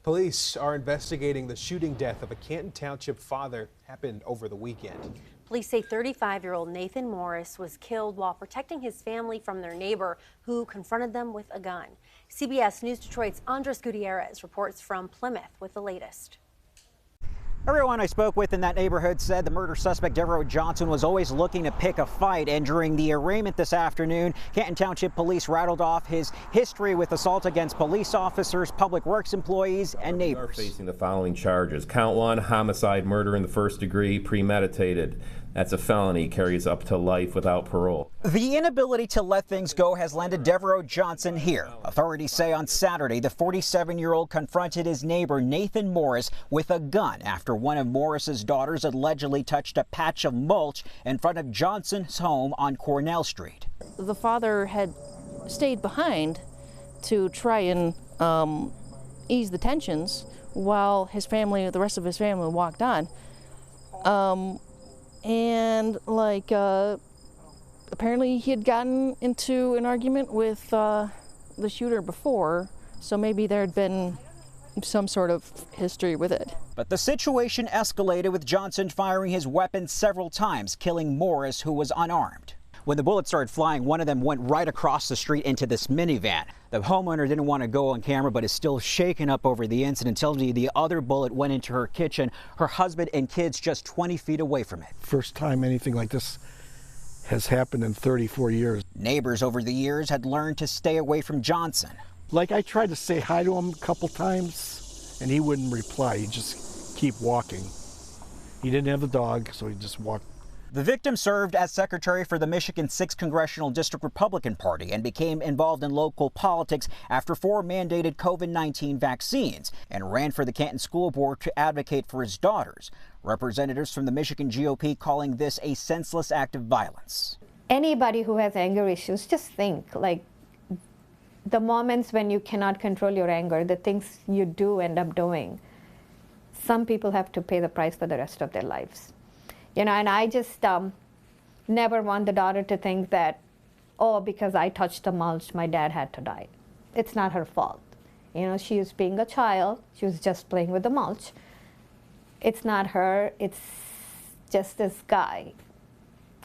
Police are investigating the shooting death of a Canton Township father. Happened over the weekend. Police say 35-year-old Nathan Morris was killed while protecting his family from their neighbor who confronted them with a gun. CBS News Detroit's Andres Gutierrez reports from Plymouth with the latest. Everyone I spoke with in that neighborhood said the murder suspect, Devereaux Johnson, was always looking to pick a fight. And during the arraignment this afternoon, Canton Township police rattled off his history with assault against police officers, public works employees, and neighbors. Are facing the following charges. Count 1, homicide, murder in the first degree, premeditated. That's a felony, carries up to life without parole. The inability to let things go has landed Devereaux Johnson here. Authorities say on Saturday, the 47-year-old confronted his neighbor, Nathan Morris, with a gun after one of Morris's daughters allegedly touched a patch of mulch in front of Johnson's home on Cornell Street. The father had stayed behind to try and ease the tensions while his family, the rest of his family, walked on. Apparently he had gotten into an argument with the shooter before, so maybe there had been some sort of history with it. But the situation escalated with Johnson firing his weapon several times, killing Morris, who was unarmed. When the bullets started flying, one of them went right across the street into this minivan. The homeowner didn't want to go on camera, but is still shaken up over the incident. Tells me the other bullet went into her kitchen, her husband and kids just 20 feet away from it. First time anything like this has happened in 34 years. Neighbors over the years had learned to stay away from Johnson. Like, I tried to say hi to him a couple times, and he wouldn't reply. He'd just keep walking. He didn't have the dog, so he just walked. The victim served as secretary for the Michigan 6th Congressional District Republican Party and became involved in local politics after 4 mandated COVID-19 vaccines and ran for the Canton School Board to advocate for his daughters. Representatives from the Michigan GOP calling this a senseless act of violence. Anybody who has anger issues, just think, like, the moments when you cannot control your anger, the things you do end up doing, some people have to pay the price for the rest of their lives. You know, and I just never want the daughter to think that, oh, because I touched the mulch, my dad had to die. It's not her fault. You know, she was being a child. She was just playing with the mulch. It's not her. It's just this guy.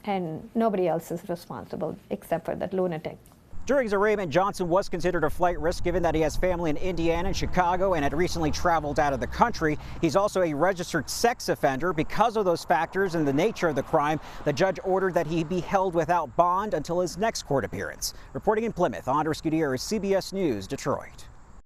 And nobody else is responsible except for that lunatic. During his arraignment, Johnson was considered a flight risk given that he has family in Indiana and Chicago and had recently traveled out of the country. He's also a registered sex offender. Because of those factors and the nature of the crime, the judge ordered that he be held without bond until his next court appearance. Reporting in Plymouth, Andres Gutierrez, CBS News, Detroit.